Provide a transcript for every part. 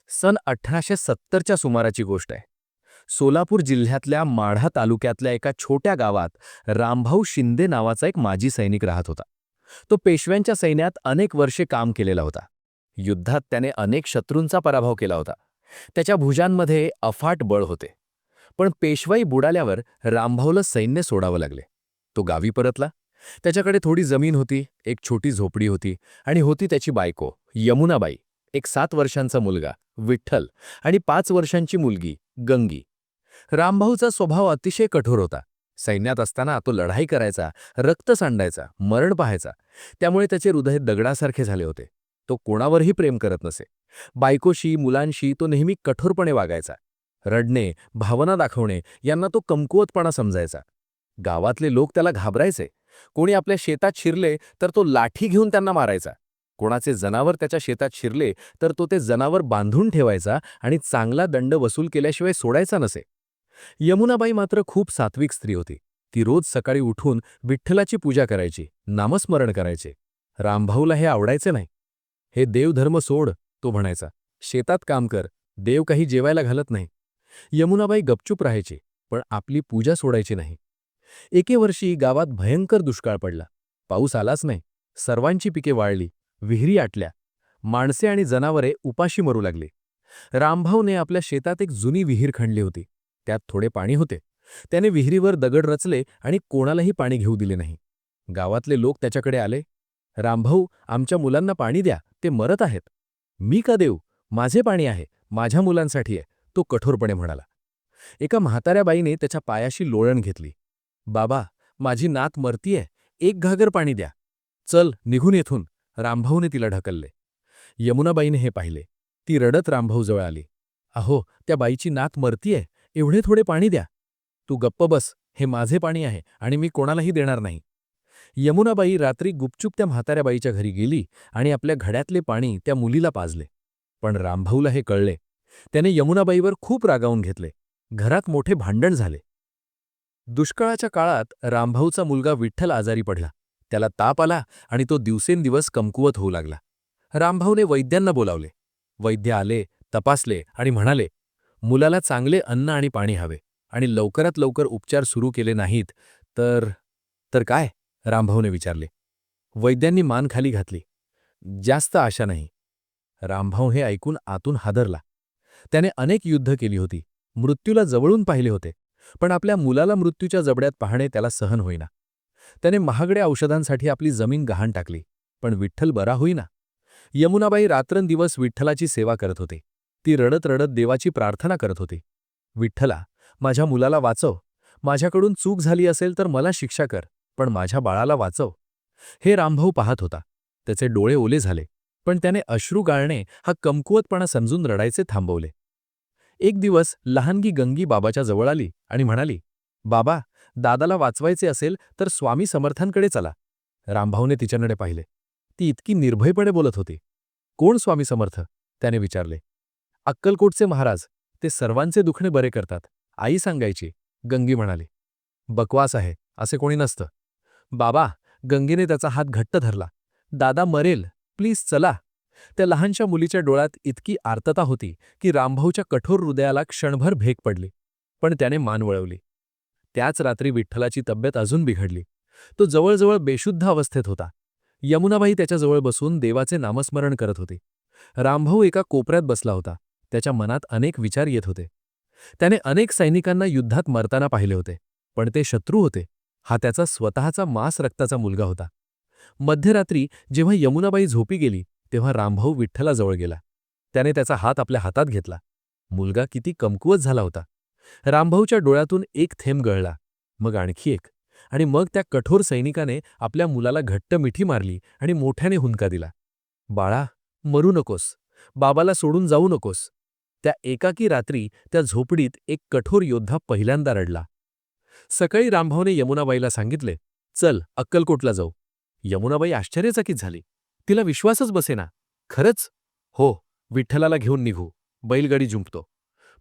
सन 1870च्या सुमाराची गोष्ट आहे. सोलापूर जिल्ह्यातल्या माढा तालुक्यातल्या एका छोट्या गावात रामभाऊ शिंदे नावाचा एक माजी सैनिक राहत होता. तो पेशव्यांच्या सैन्यात अनेक वर्षे काम केलेला होता. युद्धात त्याने अनेक शत्रूंचा पराभव केला होता. त्याच्या भुजांमध्ये अफाट बळ होते. पण पेशवाई बुडाल्यावर रामभाऊला सैन्य सोडावं लागले. तो गावी परतला. त्याच्याकडे थोडी जमीन होती, एक छोटी झोपडी होती आणि होती त्याची बायको यमुनाबाई, एक 7 वर्षांचा मुलगा विठ्ठल आणि 5 वर्षांची मुलगी गंगी. रामभाऊचा स्वभाव अतिशय कठोर होता. सैन्यात असताना तो लढाई करायचा, रक्त सांडायचा, मरण पाहायचा. त्यामुळे त्याचे हृदय दगडासारखे झाले होते. तो कोणावरही प्रेम करत नसे. बायकोशी, मुलांशी तो नेहमी कठोरपणे वागायचा. रडणे, भावना दाखवणे यांना तो कमकुवतपणा समजायचा. गावातले लोक त्याला घाबरायचे. कोणी आपल्या शेतात शिरले तर तो लाठी घेऊन त्यांना मारायचा. कोणाचे जनावर त्याच्या शेतात शिरले तर तो ते जनावर बांधून ठेवायचा आणि चांगला दंड वसूल केल्याशिवाय सोडायचा नसे. यमुनाबाई मात्र खूप सात्विक स्त्री होती. ती रोज सकाळी उठून विठ्ठलाची पूजा करायची, नामस्मरण करायचे. रामभाऊला हे आवडायचे नाही. हे देवधर्म सोड, तो म्हणायचा. शेतात काम कर, देव काही जेवायला घालत नाही. यमुनाबाई गपचूप राहायची, पण आपली पूजा सोडायची नाही. एके वर्षी गावात भयंकर दुष्काळ पडला. पाऊस आलाच नाही. सर्वांची पिके वाळली, विहिरी आटल्या. माणसे आणि जनावरे उपाशी मरू लागली. रामभाऊने आपल्या शेतात एक जुनी विहीर खणली होती. त्यात थोडे पाणी होते. त्याने विहिरीवर दगड रचले आणि कोणालाही पाणी घेऊ दिले नाही. गावातले लोक त्याच्याकडे आले. रामभाऊ, आमच्या मुलांना पाणी द्या, ते मरत आहेत. मी का देऊ? माझे पाणी आहे, माझ्या मुलांसाठी आहे, तो कठोरपणे म्हणाला. एका म्हाताऱ्या बाईने त्याच्या पायाशी लोळण घेतली. बाबा, माझी नात मरतीये, एक घागर पाणी द्या. चल निघून येथून, रामभाऊने तिला ढकलले. यमुनाबाईने हे पाहिले. ती रडत रामभाऊजवळ आली. अहो, त्या बाईची नात मरतीये, एवढे थोडे पाणी द्या. तू गप्प बस, हे माझे पाणी आहे आणि मी कोणालाही देणार नाही. यमुनाबाई रात्री गुपचूप त्या म्हाताऱ्या बाईच्या घरी गेली आणि आपल्या घड्यातले पाणी त्या मुलीला पाजले. पण रामभाऊला हे कळले. त्याने यमुनाबाईवर खूप रागावून घेतले. घरात मोठे भांडण झाले. दुष्काळाच्या काळात रामभाऊचा मुलगा विठ्ठल आजारी पडला. त्याला ताप आला आणि तो दिवसेंदिवस कमकुवत होऊ लागला. रामभाऊने वैद्यांना बोलावले. वैद्य आले, तपासले आणि म्हणाले, मुलाला चांगले अन्न आणि पाणी हवे आणि लवकरात लवकर उपचार सुरू केले नाहीत तर तर काय? रामभाऊने विचारले. वैद्यांनी मान खाली घातली. जास्त आशा नाही. रामभाऊ हे ऐकून आतून हादरला. त्याने अनेक युद्ध केली होती, मृत्यूला जवळून पाहिले होते, पण आपल्या मुलाला मृत्यूच्या जबड्यात पाहणे त्याला सहन होईना. त्याने महागड्या औषधांसाठी आपली जमीन गहाण टाकली, पण विठ्ठल बरा होईना. यमुनाबाई रात्रंदिवस विठ्ठलाची सेवा करत होती. ती रडत रडत देवाची प्रार्थना करत होती. विठ्ठला, माझ्या मुलाला वाचव. माझ्याकडून चूक झाली असेल तर मला शिक्षा कर, पण माझ्या बाळाला वाचव. हे रामभाऊ पाहत होता. त्याचे डोळे ओले झाले, पण त्याने अश्रू गाळणे हा कमकुवतपणा समजून रडायचे थांबवले. एक दिवस लहानगी गंगी बाबाच्या जवळ आली आणि म्हणाली, बाबा, दादाला वाचवायचे असेल तर स्वामी समर्थांकडे चला. रामभाऊने तिच्याकडे पाहिले. ती इतकी निर्भयपणे बोलत होती. कोण स्वामी समर्थ? त्याने विचारले. अक्कलकोटचे महाराज, ते सर्वांचे दुखणे बरे करतात, आई सांगायची. गंगी म्हणाली. बकवास आहे, असे कोणी नसतं. बाबा, गंगेने त्याचा हात घट्ट धरला. दादा मरेल, प्लीज चला. त्या लहानशा मुलीच्या डोळ्यात इतकी आर्तता होती की रामभाऊच्या कठोर हृदयाला क्षणभर भेग पडली, पण त्याने मान वळवली. त्याच रात्री विठ्ठलाची तब्येत अजून बिघडली. तो जवळजवळ बेशुद्ध अवस्थेत होता. यमुनाबाई त्याच्याजवळ बसून देवाचे नामस्मरण करत होती. रामभाऊ एका कोपऱ्यात बसला होता. त्याच्या मनात अनेक विचार येत होते. त्याने अनेक सैनिकांना युद्धात मरताना पाहिले होते, पण ते शत्रू होते. हा त्याचा स्वतःचा मांस रक्ताचा मुलगा होता. मध्यरात्री जेव्हा यमुनाबाई झोपी गेली तेव्हा रामभाऊ विठ्ठलाजवळ गेला. त्याने त्याचा हात आपल्या हातात घेतला. मुलगा किती कमकुवत झाला होता. रामभाऊच्या डोळ्यातून एक थेंब गळला, मग आणखी एक, आणि मग त्या कठोर सैनिकाने आपल्या मुलाला घट्ट मिठी मारली आणि मोठ्याने हुंदका दिला. बाळा, मरू नकोस, बाबाला सोडून जाऊ नकोस. त्या एकाकी रात्री त्या झोपडीत एक कठोर योद्धा पहिल्यांदा रडला. सकाळी रामभाऊने यमुनाबाईला सांगितले, चल अक्कलकोटला जाऊ. यमुनाबाई आश्चर्यचकित झाली. तिला विश्वासच बसेना. खरंच? हो, विठ्ठलाला घेऊन निघू. बैलगाडी जुंपतो.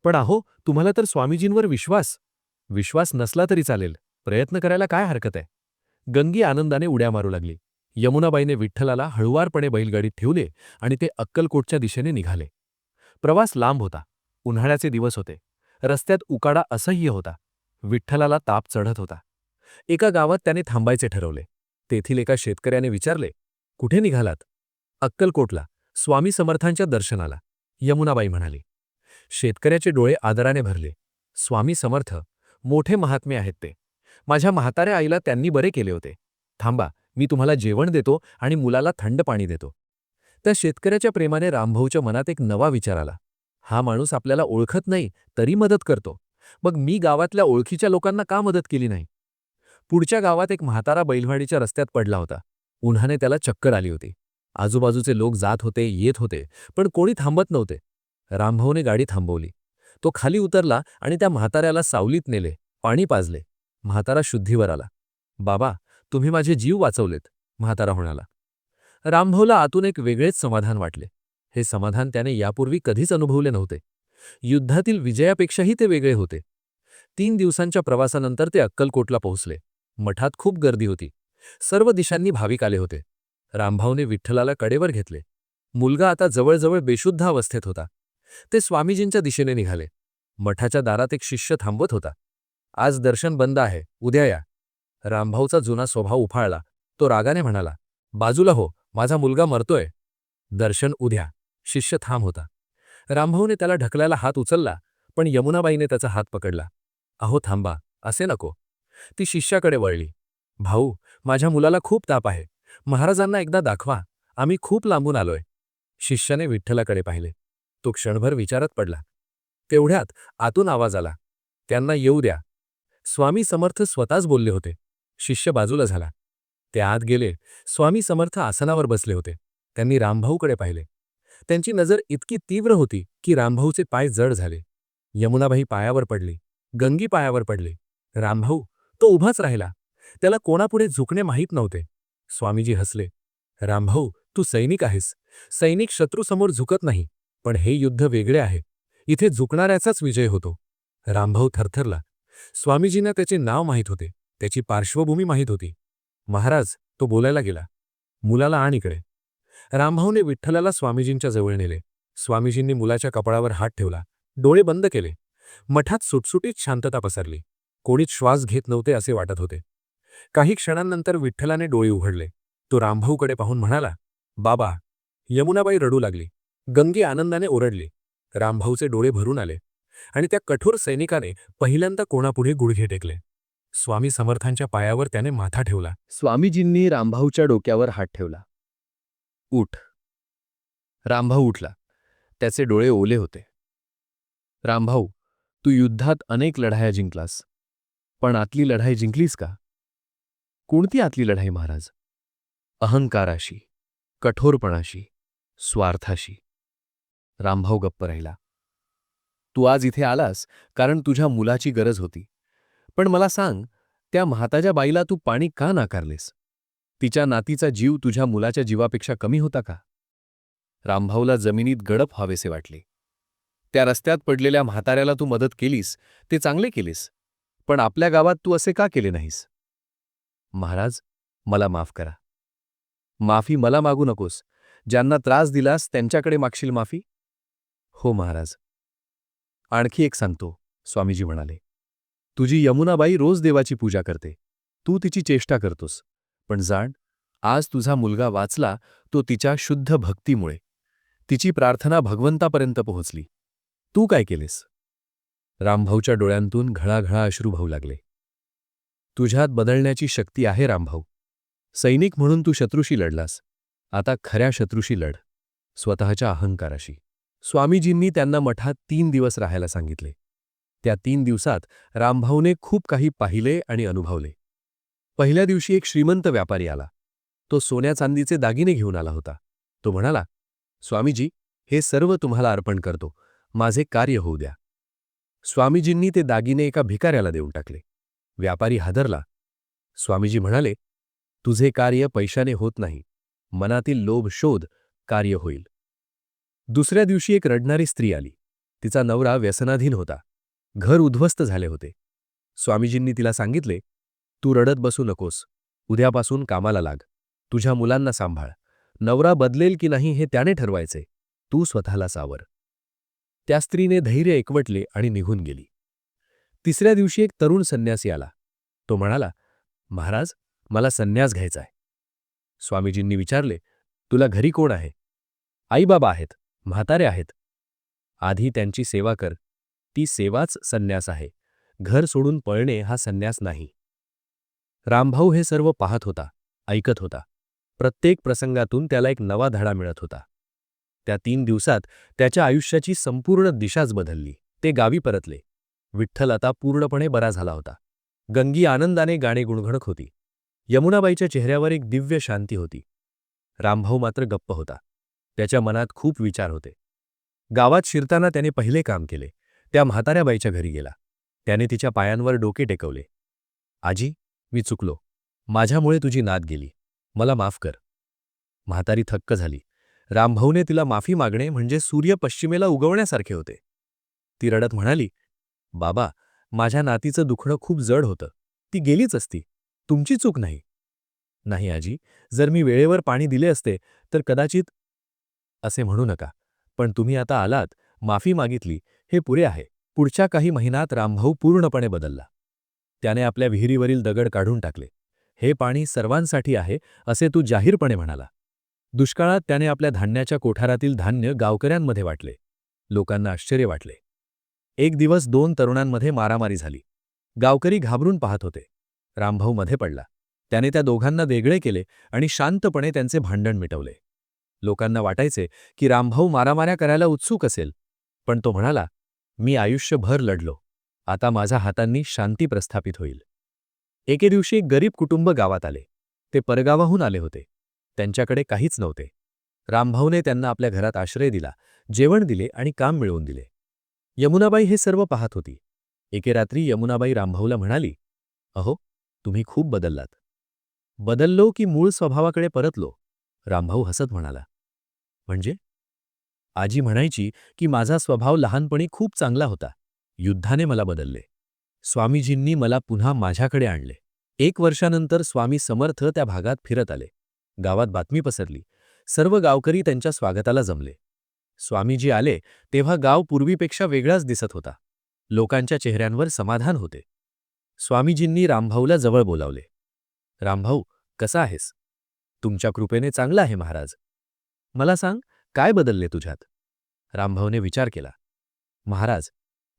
पण अहो, तुम्हाला तर स्वामीजींवर विश्वास. विश्वास नसला तरी चालेल, प्रयत्न करायला काय हरकत आहे? गंगी आनंदाने उड्या मारू लागली. यमुनाबाईने विठ्ठलाला हळुवारपणे बैलगाडीत ठेवले आणि ते अक्कलकोटच्या दिशेने निघाले. प्रवास लांब होता. उन्हाळ्याचे दिवस होते. रस्त्यात उकाडा असह्य होता. विठ्ठलाला ताप चढत होता. एका गावात त्याने थांबायचे ठरवले. तेथील एका शेतकऱ्याने विचारले, "कुठे निघालात?" "अक्कलकोटला, स्वामी समर्थांच्या दर्शनाला," यमुनाबाई म्हणाली. शेतकऱ्याचे डोळे आदराने भरले. "स्वामी समर्थ, मोठे महात्मे आहेत ते. माझ्या म्हाताऱ्या आईला त्यांनी बरे केले होते. थांबा, मी तुम्हाला जेवण देतो आणि मुलाला थंड पाणी देतो." त्या शेतकऱ्याच्या प्रेमाने रामभाऊच्या मनात एक नवा विचार आला. हा माणूस आपल्याला ओळखत नाही तरी मदत करतो. मग मी गावातल्या ओळखीच्या लोकांना का मदत केली नाही? पुढच्या गावात एक म्हातारा बैलगाडीच्या रस्त्यात पडला होता. उन्हाने त्याला चक्कर आली होती. आजूबाजूचे लोक जात होते, येत होते, पण कोणी थांबत नव्हते. रामभाऊने गाडी थांबवली. तो खाली उतरला आणि त्या म्हाताऱ्याला सावलीत नेले, पाणी पाजले. म्हातारा शुद्धीवर आला. "बाबा, तुम्ही माझे जीव वाचवलेत," म्हातारा म्हणाला. रामभाऊला आतून एक वेगळेच समाधान वाटले. हे समाधान त्याने यापूर्वी कधीच अनुभवले नव्हते. युद्धातील विजयापेक्षाही ते वेगळे होते. 3 दिवसांच्या प्रवासानंतर ते अक्कलकोटला पोहोचले. मठात खूप गर्दी होती. सर्व दिशांनी भाविक आले होते. रामभाऊने विठ्ठलाला कडेवर घेतले. मुलगा आता जवळजवळ बेशुद्ध अवस्थेत होता. ते स्वामीजींच्या दिशेने निघाले. मठाच्या दारात एक शिष्य थांबत होता. "आज दर्शन बंद आहे, उद्या या." रामभाऊचा जुना स्वभाव उफाळला. तो रागाने म्हणाला, "बाजूला हो, माझा मुलगा मरतोय." "दर्शन उद्या." शिष्य ठाम होता. रामभाऊने त्याला ढकलायला हात उचलला, पण यमुनाबाईने त्याचा हात पकडला. "अहो थांबा, असे नको." ती शिष्याकडे वळली. "भाऊ, माझ्या मुलाला खूप ताप आहे. महाराजांना एकदा दाखवा. आम्ही खूप लांबून आलोय." शिष्याने विठ्ठलाकडे पाहिले. तो क्षणभर विचारात पडला. तेवढ्यात आतून आवाज आला, "त्यांना येऊ द्या." स्वामी समर्थ स्वतःच बोलले होते. शिष्य बाजूला झाला. ते आत गेले. स्वामी समर्थ आसनावर बसले होते. त्यांनी रामभाऊकडे पाहिले. त्यांची नजर इतकी तीव्र होती की रामभाऊचे पाय जड झाले. यमुनाबाई पायावर पडली. गंगी पायावर पडली. रामभाऊ, तो उभाच राहिला. त्याला कोणापुढे झुकणे माहीत नव्हते. स्वामीजी हसले. "रामभाऊ, तू सैनिक आहेस. सैनिक शत्रूसमोर झुकत नाही. पण हे युद्ध वेगळे आहे. इथे झुकणाऱ्याचाच विजय होतो." रामभाऊ थरथरला. स्वामीजींना त्याचे नाव माहीत होते. त्याची पार्श्वभूमी माहीत होती. "महाराज," तो बोलायला गेला, "मुलाला आण इकडे." रामभाऊने विठ्ठलाला स्वामीजींच्या जवळ नेले. स्वामीजींनी मुलाच्या कपाळावर हात ठेवला. डोळे बंद केले. मठात सुटसुटीत शांतता पसरली. कोणीच श्वास घेत नव्हते असे वाटत होते. काही क्षणांनंतर विठ्ठलाने डोळे उघडले. तो रामभाऊकडे पाहून म्हणाला, "बाबा." यमुनाबाई रडू लागली. गंगी आनंदाने ओरडली. रामभाऊचे डोळे भरून आले आणि त्या कठोर सैनिकाने पहिल्यांदा कोणापुढे गुडघे टेकले. स्वामी समर्थांच्या पायावर त्याने माथा ठेवला. स्वामीजींनी रामभाऊच्या डोक्यावर हात ठेवला. "उठ." रामभाऊ उठला. त्याचे डोळे ओले होते. "रामभाऊ, तू युद्धात अनेक लढाया जिंकलास. पण आतली लढाई जिंकलीस का?" "कोणती आतली लढाई महाराज?" "अहंकाराशी, कठोरपणाशी, स्वार्थाशी." रामभाऊ गप्प राहिला. "तू आज इथे आलास कारण तुझ्या मुलाची गरज होती. पण मला सांग, त्या म्हाताच्या बाईला तू पाणी का नाकारलेस? तिच्या नातीचा जीव तुझ्या मुलाच्या जीवापेक्षा कमी होता का?" रामभाऊला जमिनीत गडप व्हावेसे वाटले. "त्या रस्त्यात पडलेल्या म्हाताऱ्याला तू मदत केलीस, ते चांगले केलीस. पण आपल्या गावात तू असे का केले नाहीस?" "महाराज, मला माफ करा." "माफी मला मागू नकोस. ज्यांना त्रास दिलास त्यांच्याकडे मागशील माफी?" "हो महाराज." "आणखी एक सांगतो," स्वामीजी म्हणाले. "तुझी यमुनाबाई रोज देवाची पूजा करते. तू तिची चेष्टा करतोस. पण जाण, आज तुझा मुलगा वाचला तो तिच्या शुद्ध भक्तीमुळे. तिची प्रार्थना भगवंतापर्यंत पोहोचली. तू काय केलेस?" रामभाऊच्या डोळ्यांतून घळाघळा अश्रू वाहू लागले. "तुझ्यात बदलण्याची शक्ती आहे रामभाऊ. सैनिक म्हणून तू शत्रूशी लढलास. आता खऱ्या शत्रूशी लढ, स्वतःच्या अहंकाराशी." स्वामीजींनी त्यांना मठात 3 दिवस राहायला सांगितले. त्या 3 दिवसात रामभाऊने खूप काही पाहिले आणि अनुभवले. पहिल्या दिवशी एक श्रीमंत व्यापारी आला. तो सोन्या चांदीचे दागिने घेऊन आला होता. तो म्हणाला, "स्वामीजी, हे सर्व तुम्हाला अर्पण करतो. माझे कार्य होऊ द्या." स्वामीजींनी ते दागिने एका भिकाऱ्याला देऊन टाकले. व्यापारी हादरला. स्वामीजी म्हणाले, "तुझे कार्य पैशाने होत नाही. मनातील लोभ शोध, कार्य होईल." दुसऱ्या दिवशी एक रडणारी स्त्री आली. तिचा नवरा व्यसनाधीन होता. घर उद्ध्वस्त झाले होते. स्वामीजींनी तिला सांगितले, "तू रडत बसू नकोस. उद्यापासून कामाला लाग. तुझ्या मुलांना सांभाळ. नवरा बदलेल की नाही हे त्याने ठरवायचे. तू स्वतःला सावर." त्या स्त्रीने धैर्य एकवटले आणि निघून गेली. तिसऱ्या दिवशी एक तरुण संन्यासी आला. तो म्हणाला, महाराज, मला संन्यास घ्यायचा आहे. स्वामीजींनी विचारले, तुला घरी कोण आहे? आईबाबा आहेत, म्हातारे आहेत. आधी त्यांची सेवा कर. ती सेवाच संन्यास आहे. घर सोडून पळणे हा संन्यास नाही. रामभाऊ हे सर्व पाहत होता, ऐकत होता. प्रत्येक प्रसंगातून त्याला एक नवा धडा मिळत होता. त्या 3 दिवसात त्याच्या आयुष्याची संपूर्ण दिशाच बदलली. ते गावी परतले. विठ्ठल आता पूर्णपणे बरा झाला होता. गंगी आनंदाने गाणे गुणगुणत होती. यमुनाबाईच्या चेहऱ्यावर एक दिव्य शांती होती. रामभाऊ मात्र गप्प होता. त्याच्या मनात खूप विचार होते. गावात शिरताना त्याने पहिले काम केले. त्या म्हाताऱ्या बाईच्या घरी गेला. त्याने तिच्या पायांवर डोके टेकवले. आजी, मी चुकलो. माझ्यामुळे तुझी नात गेली. मला माफ कर. म्हातारी थक्क झाली. रामभाऊने तिला माफी मागणे म्हणजे सूर्य पश्चिमेला उगवण्यासारखे होते. ती रडत म्हणाली, बाबा, माझ्या नातीचं दुखणं खूप जड होतं. ती गेलीच असती. तुमची चूक नाही. नाही आजी, जर मी वेळेवर पाणी दिले असते तर कदाचित. असे म्हणू नका. पण तुम्ही आता आलात, माफी मागितली, हे पुरे आहे. पुढच्या काही महिन्यात रामभाऊ पूर्णपणे बदलला. त्याने आपल्या विहिरीवरील दगड काढून टाकले. हे पाणी सर्वांसाठी आहे असे तू जाहीरपणे म्हणाला. दुष्काळात त्याने आपल्या धान्याच्या कोठारातील धान्य गावकऱ्यांमध्ये वाटले. लोकांना आश्चर्य वाटले. एक दिवस 2 तरुणांमध्ये मारामारी झाली. गावकरी घाबरून पाहत होते. रामभाऊ मध्ये पडला. त्याने त्या दोघांना वेगळे केले आणि शांतपणे त्यांचे भांडण मिटवले. लोकांना वाटायचे की रामभाऊ मारामाऱ्या करायला उत्सुक असेल, पण तो म्हणाला, मी आयुष्यभर लढलो. आता माझ्या हातांनी शांती प्रस्थापित होईल. एके दिवशी एक गरीब कुटुंब गावात आले. ते परगावाहून आले होते. त्यांच्याकडे काहीच नव्हते. रामभाऊने त्यांना आपल्या घरात आश्रय दिला, जेवण दिले आणि काम मिळवून दिले. यमुनाबाई हे सर्व पाहत होती. एके रात्री यमुनाबाई रामभाऊला म्हणाली, अहो, तुम्ही खूप बदललात. बदललो की मूळ स्वभावाकडे परतलो? रामभाऊ हसत म्हणाला, म्हणजे? आजी म्हणायची की माझा स्वभाव लहानपणी खूप चांगला होता. युद्धाने मला बदलले. स्वामीजींनी मला पुन्हा माझ्याकडे आणले. 1 वर्षानंतर स्वामी समर्थ त्या भागात फिरत आले. गावात बातमी पसरली. सर्व गावकरी त्यांच्या स्वागताला जमले. स्वामीजी आले तेव्हा गाव पूर्वीपेक्षा वेगळाच दिसत होता. लोकांच्या चेहऱ्यांवर समाधान होते. स्वामीजींनी रामभाऊला जवळ बोलावले. रामभाऊ, कसा आहेस? तुमच्या कृपेने चांगला आहे महाराज. मला सांग, काय बदलले तुझ्यात? रामभाऊने विचार केला. महाराज,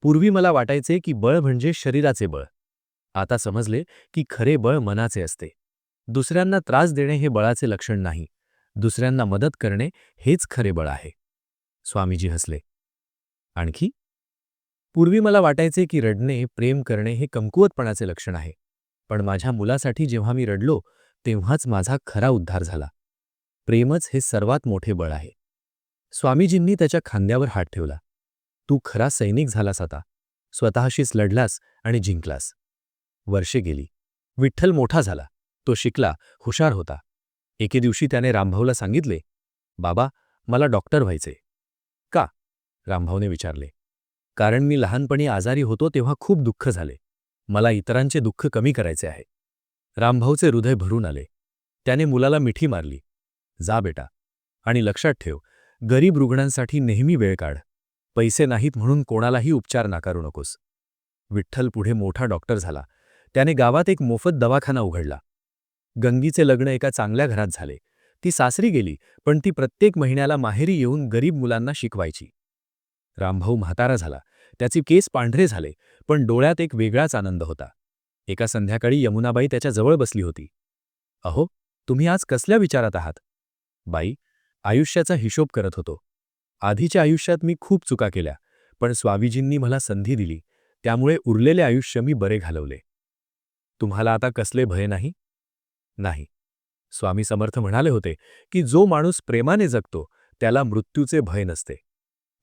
पूर्वी मला वाटायचे की बळ म्हणजे शरीराचे बळ. आता समजले की खरे बळ मनाचे असते. दुसऱ्यांना त्रास देणे हे बळाचे लक्षण नाही. दुसऱ्यांना मदत करणे हेच खरे बळ आहे. स्वामीजी हसले. आणखी? पूर्वी मला वाटायचे की रडणे, प्रेम करणे हे कमकुवतपणाचे लक्षण आहे. पण माझ्या मुलासाठी जेव्हा मी रडलो तेव्हाच माझा खरा उद्धार झाला. प्रेमच हे सर्वात मोठे बळ आहे. स्वामीजींनी त्याच्या खांद्यावर हात ठेवला. तू खरा सैनिक झालास आता. स्वतःशीच लढलास आणि जिंकलास. वर्षे गेली. विठ्ठल मोठा झाला. तो शिकला, हुशार होता. एके दिवशी त्याने रामभाऊला सांगितले, बाबा, मला डॉक्टर व्हायचे. का? रामभाऊने विचारले. कारण मी लहानपणी आजारी होतो तेव्हा खूप दुःख झाले. मला इतरांचे दुःख कमी करायचे आहे. रामभाऊचे हृदय भरून आले. त्याने मुलाला मिठी मारली. जा बेटा, आणि लक्षात ठेव, गरीब रुग्णांसाठी नेहमी वेळ काढ. पैसे नाहीत म्हणून कोणालाही उपचार नाकारू नकोस. विठ्ठल पुढे मोठा डॉक्टर झाला. त्याने गावात एक मोफत दवाखाना उघडला. गंगीचे लग्न एका चांगल्या घरात झाले. ती सासरी गेली, पण ती प्रत्येक महिन्याला माहेरी येऊन गरीब मुलांना शिकवायची. रामभाऊ म्हातारा झाला. त्याचे केस पांढरे झाले, पण डोळ्यात एक वेगळाच आनंद होता. एका संध्याकाळी यमुनाबाई त्याच्या जवळ बसली होती. अहो, तुम्ही आज कसल्या विचारात आहात? बाई, आयुष्याचा हिशोब करत होतो. आधीच्या आयुष्यात मी खूप चुका केल्या, पण स्वामीजींनी मला संधी दिली. त्यामुळे उरलेले आयुष्य मी बरे घालवले. तुम्हाला आता कसले भय नाही? नाही. स्वामी समर्थ म्हणाले होते की जो माणूस प्रेमाने जगतो त्याला मृत्यूचे भय नसते.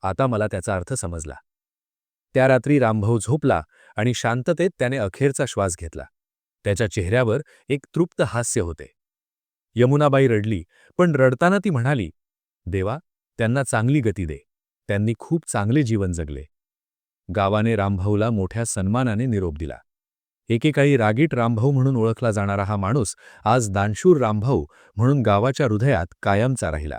आता मला त्याचा अर्थ समजला. त्या रात्री रामभाऊ झोपला आणि शांततेत त्याने अखेरचा श्वास घेतला. त्याच्या चेहऱ्यावर एक तृप्त हास्य होते. यमुनाबाई रडली, पण रडताना ती म्हणाली, देवा, त्यांना चांगली गती दे. त्यांनी खूप चांगले जीवन जगले. गावाने रामभाऊला मोठ्या सन्मानाने निरोप दिला. एकेकाळी रागीट रामभाऊ म्हणून ओळखला जाणारा हा माणूस आज दानशूर रामभाऊ म्हणून गावाच्या हृदयात कायमचा राहिला.